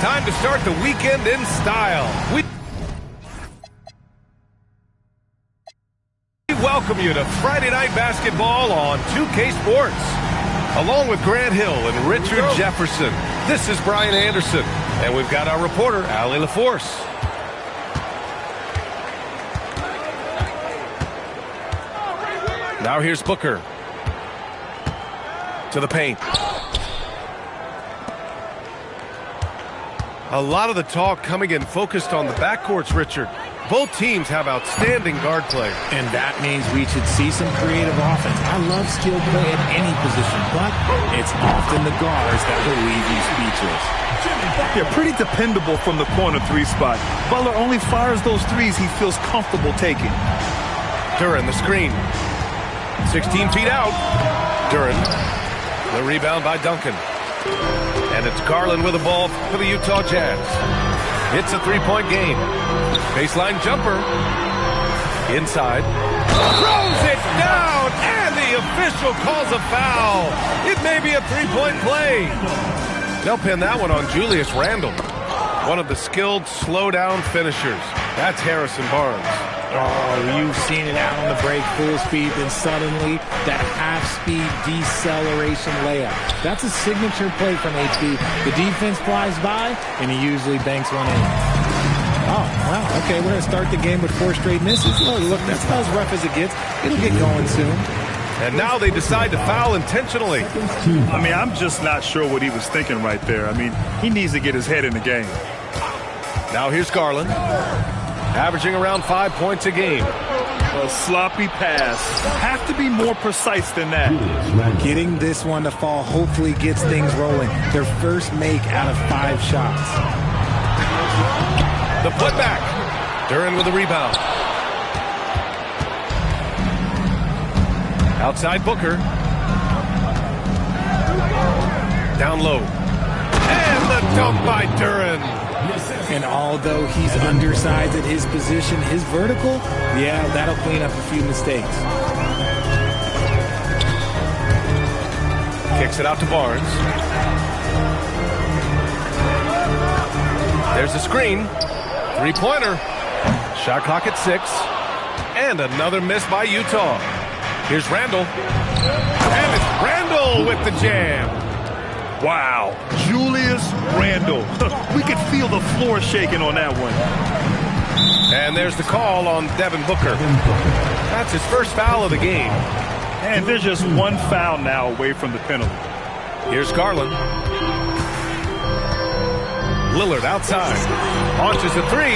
time to start the weekend in style. We welcome you to Friday Night Basketball on 2K Sports. Along with Grant Hill and Richard Jefferson, this is Brian Anderson, and we've got our reporter, Allie LaForce. Now here's Booker. To the paint. A lot of the talk coming in focused on the backcourts, Richard. Both teams have outstanding guard play. And that means we should see some creative offense. I love skilled play at any position, but it's often the guards that will leave you speechless. They're pretty dependable from the corner three spot. Butler only fires those threes he feels comfortable taking. Duren, the screen. 16 feet out. Duren. The rebound by Duncan. And it's Garland with the ball for the Utah Jazz. It's a three-point game. Baseline jumper. Inside. Throws it down, and the official calls a foul. It may be a three-point play. They'll pin that one on Julius Randle, one of the skilled slow-down finishers. That's Harrison Barnes. Oh, you've seen it out on the break, full speed, then suddenly that half-speed deceleration layup. That's a signature play from HB. The defense flies by, and he usually banks one in. Oh, wow, okay, we're going to start the game with 4 straight misses. Oh, look, that's about as rough as it gets. It'll get going soon. And now they decide to foul intentionally. I mean, I'm just not sure what he was thinking right there. I mean, he needs to get his head in the game. Now here's Garland. Averaging around 5 points a game. A sloppy pass. Have to be more precise than that. Getting this one to fall hopefully gets things rolling. Their first make out of 5 shots. The putback. Duren with the rebound. Outside Booker. Down low. And the dunk by Duren. And although he's undersized at his position, his vertical, yeah, that'll clean up a few mistakes. Kicks it out to Barnes. There's the screen. Three-pointer. Shot clock at 6. And another miss by Utah. Here's Randle. And it's Randle with the jam. Wow, Julius Randle. We could feel the floor shaking on that one. And there's the call on Devin Booker. That's his first foul of the game. And there's just one foul now away from the penalty. Here's Garland. Lillard outside. Launches a 3.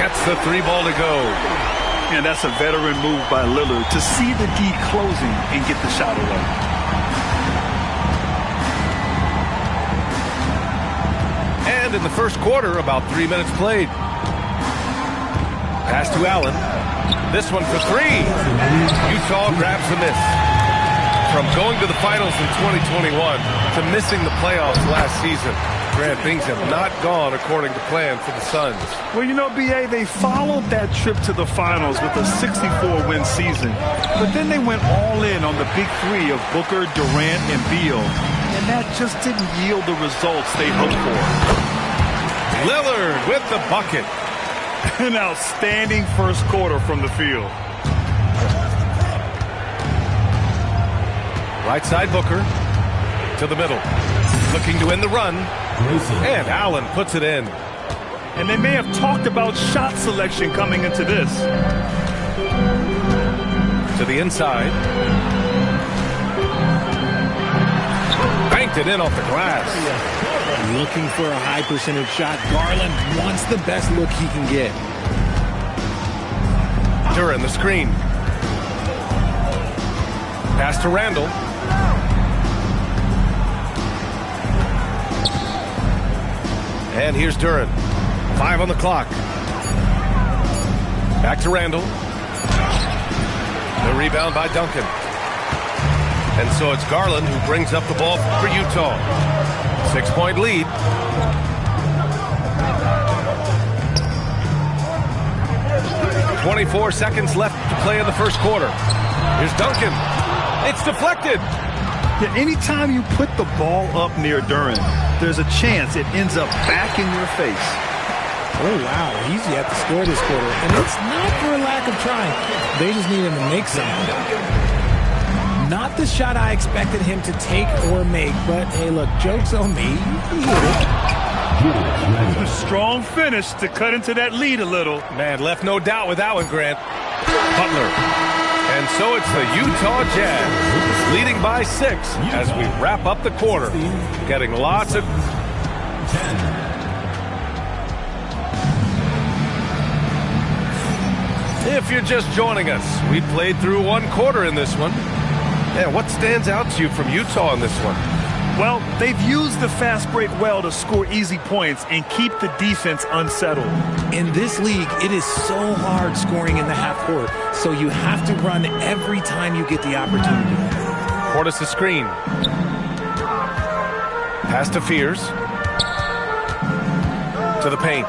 Gets the 3 ball to go. And that's a veteran move by Lillard to see the D closing and get the shot away. And in the first quarter, about 3 minutes played. Pass to Allen. This one for 3. Utah grabs the miss. From going to the finals in 2021 to missing the playoffs last season, Grant, things have not gone according to plan for the Suns. Well, you know, B.A., they followed that trip to the finals with a 64-win season. But then they went all in on the big 3 of Booker, Durant, and Beal. And that just didn't yield the results they hoped for. Lillard with the bucket. An outstanding first quarter from the field. Right side Booker to the middle. Looking to end the run. And Allen puts it in. And they may have talked about shot selection coming into this. To the inside. Banked it in off the glass. Looking for a high percentage shot. Garland wants the best look he can get. Duren, the screen. Pass to Randle. And here's Duren. 5 on the clock. Back to Randle. The rebound by Duncan. And so it's Garland who brings up the ball for Utah. 6-point lead. "24 seconds left to play in the first quarter. Here's Duncan. It's deflected. Yeah, anytime you put the ball up near Duren, there's a chance it ends up back in your face. Oh, wow. He's yet to score this quarter. And it's not for a lack of trying. They just need him to make something. Not the shot I expected him to take or make, but hey, look, joke's on me. He hit it. A strong finish to cut into that lead a little. Man, left no doubt with that one, Grant. Butler. And so it's the Utah Jazz leading by 6 as we wrap up the quarter. Getting lots of... If you're just joining us, we played through 1 quarter in this one. Yeah, what stands out to you from Utah in this one? Well, they've used the fast break well to score easy points and keep the defense unsettled. In this league, it is so hard scoring in the half court, so you have to run every time you get the opportunity. Portis the screen. Pass to Fears. To the paint.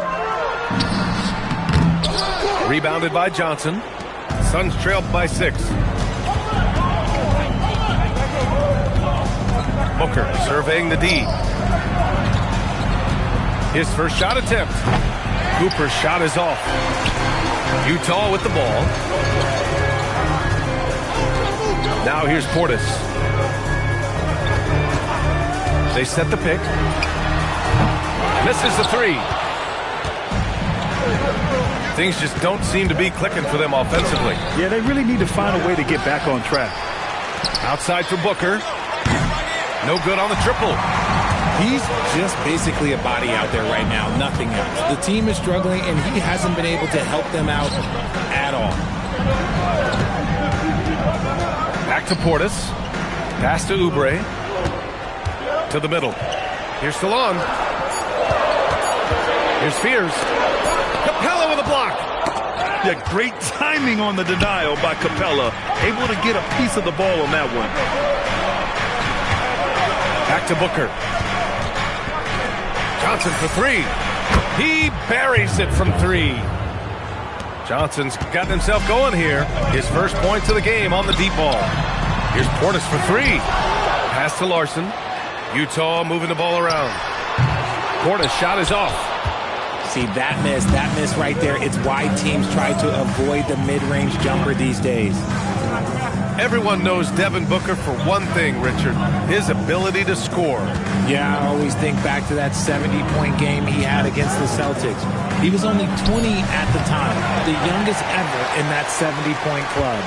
Rebounded by Johnson. Suns trailed by 6. Booker surveying the D. His first shot attempt. Cooper's shot is off. Utah with the ball. Now here's Portis. They set the pick. Misses the 3. Things just don't seem to be clicking for them offensively. Yeah, they really need to find a way to get back on track. Outside for Booker. No good on the triple. He's just basically a body out there right now, nothing else. The team is struggling, and he hasn't been able to help them out at all. Back to Portis. Pass to Oubre. To the middle. Here's Stallone. Here's Fears. Capella with a block. Yeah, great timing on the denial by Capella. Able to get a piece of the ball on that one. Back to Booker. Johnson for 3. He buries it from 3. Johnson's got himself going here. His first points of the game on the deep ball. Here's Portis for 3. Pass to Larson. Utah moving the ball around. Portis' shot is off. See, that miss right there, it's why teams try to avoid the mid-range jumper these days. Everyone knows Devin Booker for one thing, Richard, his ability to score. Yeah, I always think back to that 70-point game he had against the Celtics. He was only 20 at the time, the youngest ever in that 70-point club.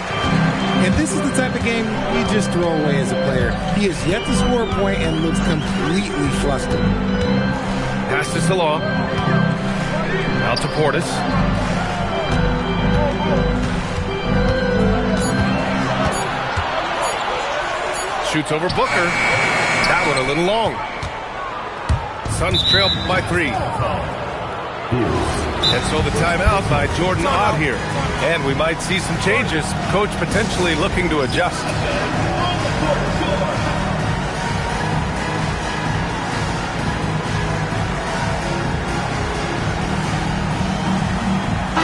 And this is the type of game we just throw away as a player. He has yet to score a point and looks completely flustered. Pass to Salon. Out to Portis. Shoots over Booker. That one a little long. Suns trailed by 3. And so the timeout by Jordan Ott here. And we might see some changes. Coach potentially looking to adjust.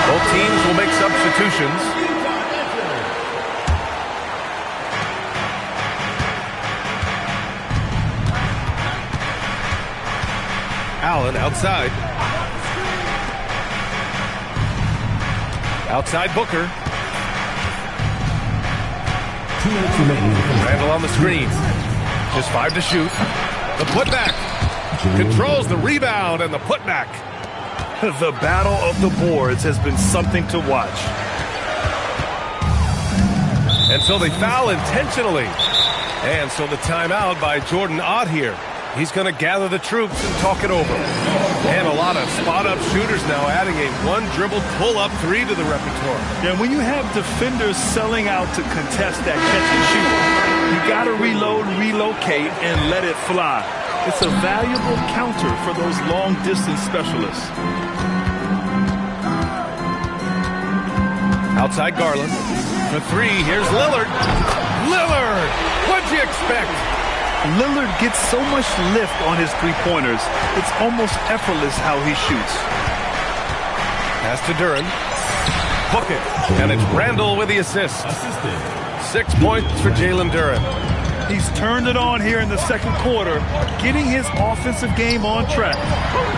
Both teams will make substitutions. Allen outside. Outside Booker. 2 minutes remaining. Randall on the screen. Just 5 to shoot. The putback. Controls the rebound and the putback. The battle of the boards has been something to watch. And so they foul intentionally. And so the timeout by Jordan Ott here. He's going to gather the troops and talk it over. And a lot of spot-up shooters now adding a one-dribble pull-up 3 to the repertoire. Yeah, when you have defenders selling out to contest that catch and shoot, you got to reload, relocate, and let it fly. It's a valuable counter for those long-distance specialists. Outside Garland. For 3, here's Lillard. Lillard! What'd you expect? Lillard gets so much lift on his three-pointers, it's almost effortless how he shoots. Pass to Duren. Book it. And it's Randall with the assist. 6 points for Jalen Duren. He's turned it on here in the second quarter, getting his offensive game on track.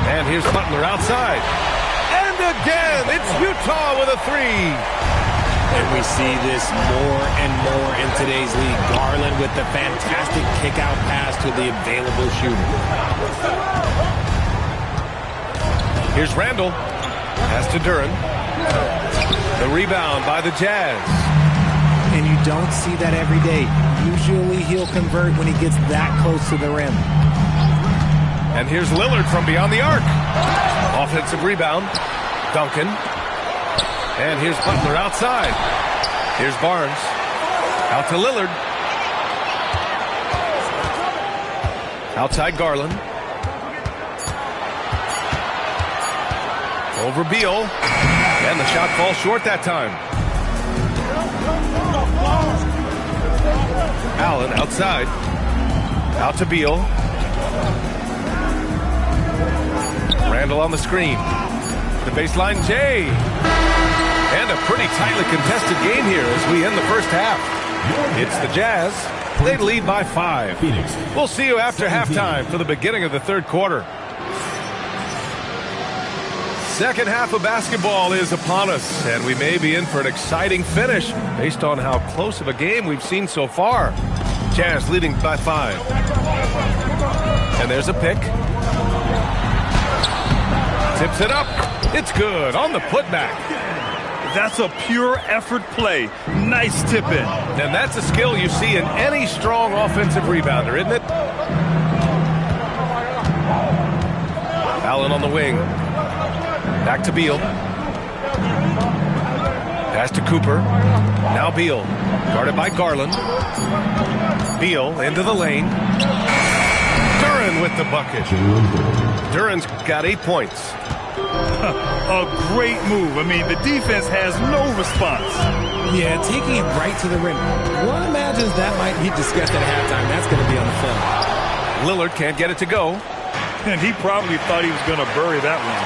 And here's Butler outside. And again, it's Utah with a three. And we see this more and more in today's league. Garland with the fantastic kick-out pass to the available shooter. Here's Randall. Pass to Duren. The rebound by the Jazz. And you don't see that every day. Usually he'll convert when he gets that close to the rim. And here's Lillard from beyond the arc. Offensive rebound. Duncan. And here's Butler outside. Here's Barnes. Out to Lillard. Outside Garland. Over Beal. And the shot falls short that time. Allen outside. Out to Beal. Randall on the screen. The baseline, Jay. And a pretty tightly contested game here as we end the first half. It's the Jazz. They lead by 5. Phoenix. We'll see you after halftime for the beginning of the third quarter. Second half of basketball is upon us, and we may be in for an exciting finish based on how close of a game we've seen so far. Jazz leading by 5. And there's a pick. Tips it up. It's good on the putback. That's a pure effort play. Nice tip in. And that's a skill you see in any strong offensive rebounder, isn't it? Allen on the wing. Back to Beal. Pass to Cooper. Now Beal. Guarded by Garland. Beal into the lane. Duren with the bucket. Duren's got 8 points. A great move. I mean, the defense has no response. Yeah, taking it right to the rim. One imagines that might be discussed at halftime. That's going to be on the film. Lillard can't get it to go. And he probably thought he was going to bury that one.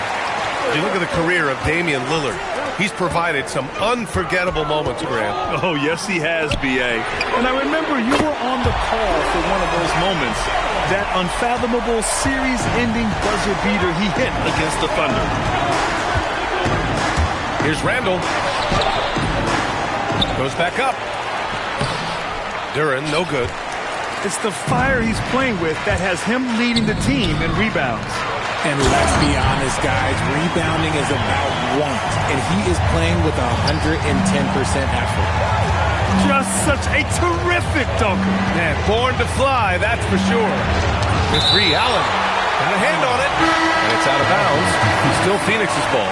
You look at the career of Damian Lillard. He's provided some unforgettable moments, Grant. Oh, yes, he has, B.A. And I remember you were on the call for one of those moments. That unfathomable series-ending buzzer beater he hit against the Thunder. Here's Randall. Goes back up. Duren, no good. It's the fire he's playing with that has him leading the team in rebounds. And let's be honest, guys, rebounding is about want, and he is playing with 110% effort. Just such a terrific dunker. Man, born to fly, that's for sure. The three, Allen. Got a hand on it. And it's out of bounds. Still Phoenix's ball.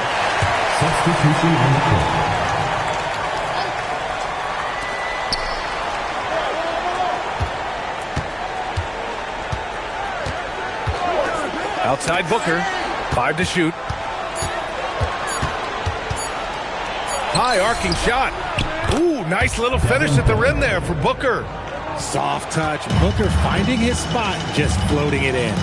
Substitution on the court. Outside Booker. 5 to shoot. High arcing shot. Ooh, nice little finish at the rim there for Booker. Soft touch. Booker finding his spot, just floating it in.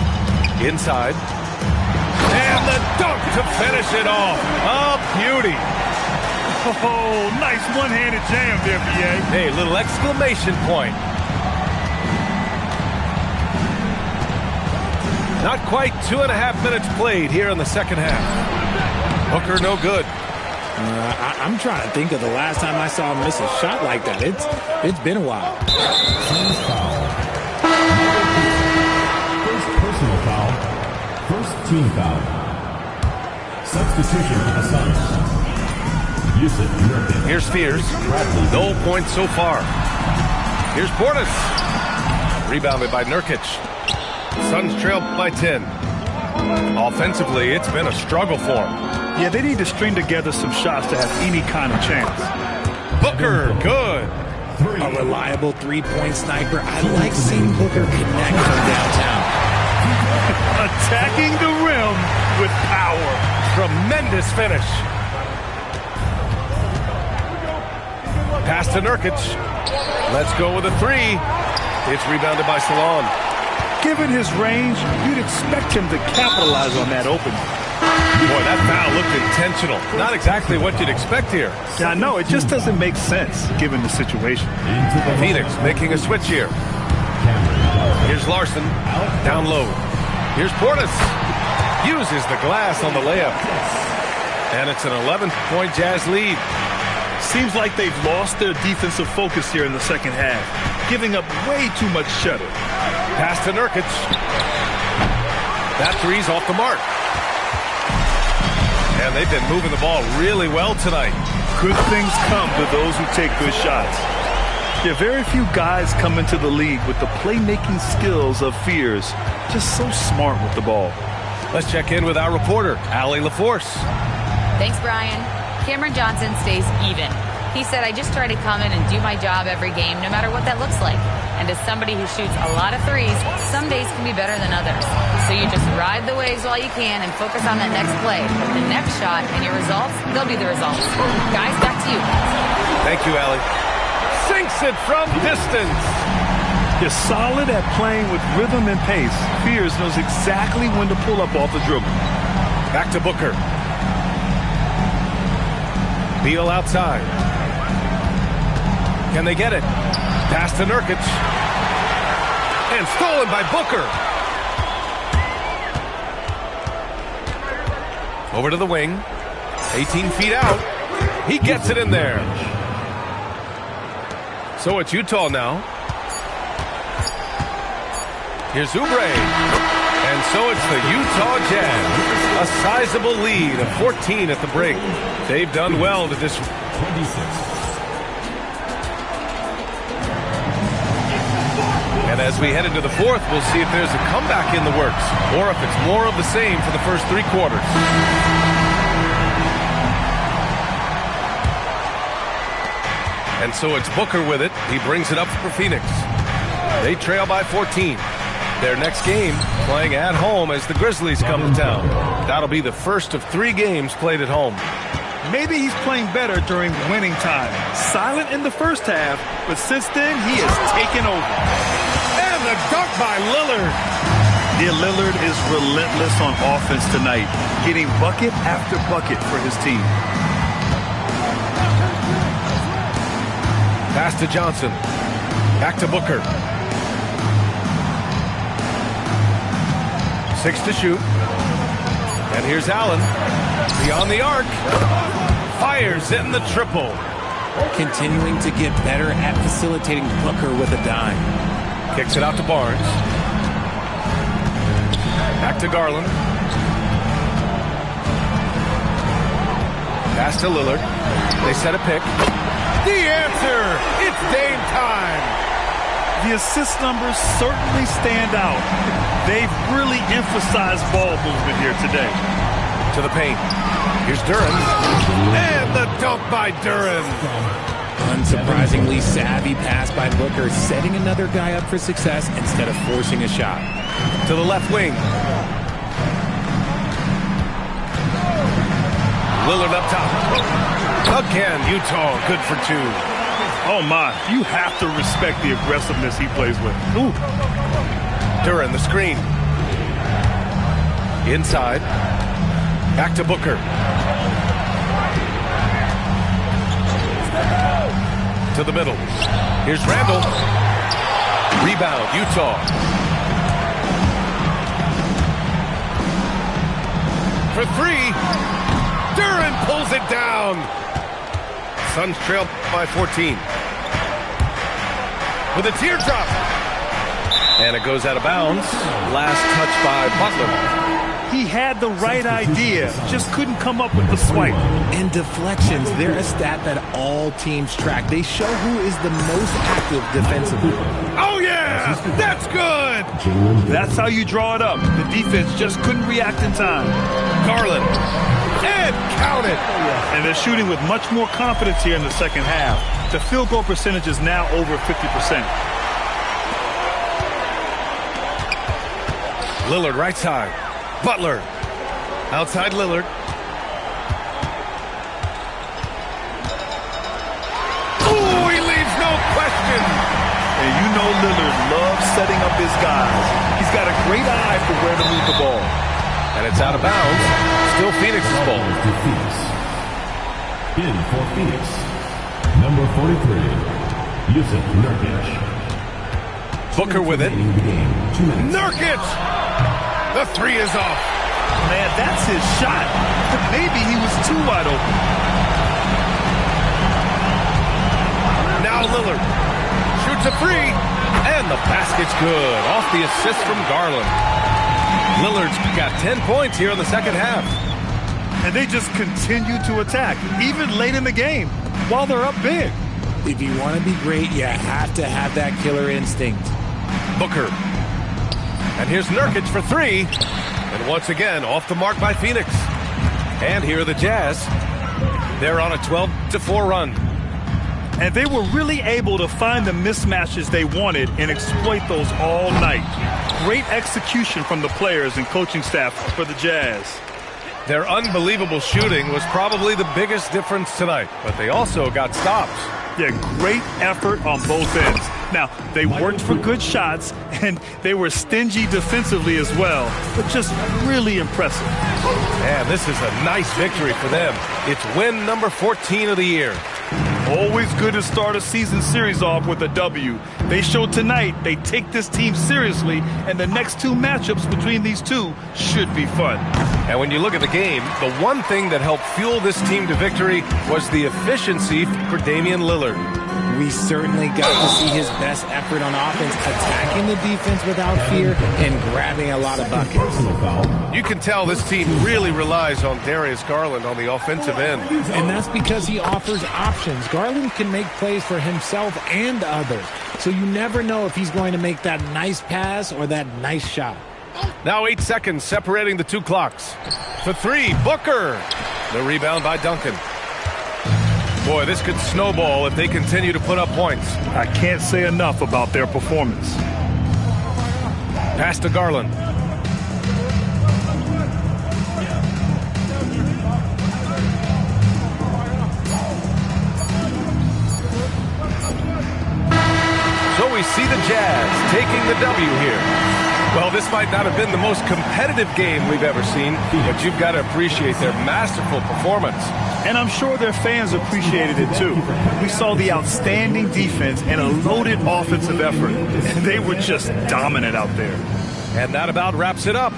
Inside. And the dunk to finish it off. A beauty. Oh, nice one-handed jam there, B.A. Hey, little exclamation point. Not quite 2.5 minutes played here in the second half. Booker no good. I'm trying to think of the last time I saw him miss a shot like that. It's been a while. First personal foul. First team foul. Substitution assigned. Here's Spears. No points so far. Here's Portis. Rebounded by Nurkic. Suns trail by 10. Offensively, it's been a struggle for them. Yeah, they need to string together some shots to have any kind of chance. Booker, good. A reliable three-point sniper. I like seeing Booker connect from downtown. Attacking the rim with power. Tremendous finish. Pass to Nurkic. Let's go with a three. It's rebounded by Salon. Given his range, you'd expect him to capitalize on that opening. Boy, that foul looked intentional. Not exactly what you'd expect here. Yeah, I know. It just doesn't make sense, given the situation. Phoenix making a switch here. Here's Larson, down low. Here's Portis. Uses the glass on the layup. And it's an 11-point Jazz lead. Seems like they've lost their defensive focus here in the second half, giving up way too much shutter. Pass to Nurkic. That three's off the mark. And they've been moving the ball really well tonight. Good things come to those who take good shots. Yeah, very few guys come into the league with the playmaking skills of Fears. Just so smart with the ball. Let's check in with our reporter, Allie LaForce. Thanks, Brian. Cameron Johnson stays even. He said, I just try to come in and do my job every game, no matter what that looks like. And as somebody who shoots a lot of threes, some days can be better than others. So you just ride the waves while you can and focus on that next play. The next shot and your results, they'll be the results. Guys, back to you. Thank you, Allie. Sinks it from distance. Is solid at playing with rhythm and pace. Fears knows exactly when to pull up off the dribble. Back to Booker. Beal outside. Can they get it? Pass to Nurkic. And stolen by Booker. Over to the wing. 18 feet out. He gets it in there. So it's Utah now. Here's Oubre. And so it's the Utah Jazz. A sizable lead of 14 at the break. They've done well to this. 26. And as we head into the fourth, we'll see if there's a comeback in the works or if it's more of the same for the first three quarters. And so it's Booker with it. He brings it up for Phoenix. They trail by 14. Their next game playing at home as the Grizzlies come to town. That'll be the first of 3 games played at home. Maybe he's playing better during winning time. Silent in the first half, but since then he has taken over. And the dunk by Lillard. Yeah, Lillard is relentless on offense tonight, getting bucket after bucket for his team. Pass to Johnson. Back to Booker. 6 to shoot. And here's Allen. Beyond the arc. Fires in the triple. Continuing to get better at facilitating Booker with a dime. Kicks it out to Barnes. Back to Garland. Pass to Lillard. They set a pick. The answer! It's Dame time! The assist numbers certainly stand out. They've really emphasized ball movement here today. To the paint. Here's Duren. And the dunk by Duren. Unsurprisingly savvy pass by Booker, setting another guy up for success instead of forcing a shot. To the left wing. Lillard up top. Again, Utah good for 2. Oh my, you have to respect the aggressiveness he plays with. Ooh. Duren, the screen. Inside. Back to Booker. To the middle. Here's Randall. Rebound, Utah. For 3. Duren pulls it down. Suns trail by 14. With a teardrop. And it goes out of bounds. Last touch by Butler. He had the right idea, just couldn't come up with the swipe. And deflections, they're a stat that all teams track. They show who is the most active defensively. Oh yeah, that's good. That's how you draw it up. The defense just couldn't react in time. Garland. And count it. And they're shooting with much more confidence here in the second half. The field goal percentage is now over 50%. Lillard right side. Butler. Outside Lillard. Oh, he leaves no question. And you know Lillard loves setting up his guys. He's got a great eye for where to move the ball. And it's out of bounds. Still Phoenix's ball. In for Phoenix, number 43, Yusuf Nurkic. Booker with it. Nurkic! The three is off. Man, that's his shot. Maybe he was too wide open. Now Lillard shoots a three, and the basket's good. Off the assist from Garland. Lillard's got 10 points here in the second half. And they just continue to attack, even late in the game, while they're up big. If you want to be great, you have to have that killer instinct. Booker. And here's Nurkic for three. And once again, off the mark by Phoenix. And here are the Jazz. They're on a 12-4 run. And they were really able to find the mismatches they wanted and exploit those all night. Great execution from the players and coaching staff for the Jazz. Their unbelievable shooting was probably the biggest difference tonight, but they also got stops. Yeah, great effort on both ends. Now, they worked for good shots, and they were stingy defensively as well, but just really impressive. And this is a nice victory for them. It's win number 14 of the year. Always good to start a season series off with a W. They showed tonight they take this team seriously, and the next two matchups between these two should be fun. And when you look at the game, the one thing that helped fuel this team to victory was the efficiency for Damian Lillard. We certainly got to see his best effort on offense, attacking the defense without fear and grabbing a lot of buckets. You can tell this team really relies on Darius Garland on the offensive end. And that's because he offers options. Garland can make plays for himself and others. So you never know if he's going to make that nice pass or that nice shot. Now 8 seconds separating the two clocks. For three, Booker. The rebound by Duncan. Boy, this could snowball if they continue to put up points. I can't say enough about their performance. Pass to Garland. So we see the Jazz taking the W here. Well, this might not have been the most competitive game we've ever seen, but you've got to appreciate their masterful performance. And I'm sure their fans appreciated it too. We saw the outstanding defense and a loaded offensive effort. They were just dominant out there. And that about wraps it up.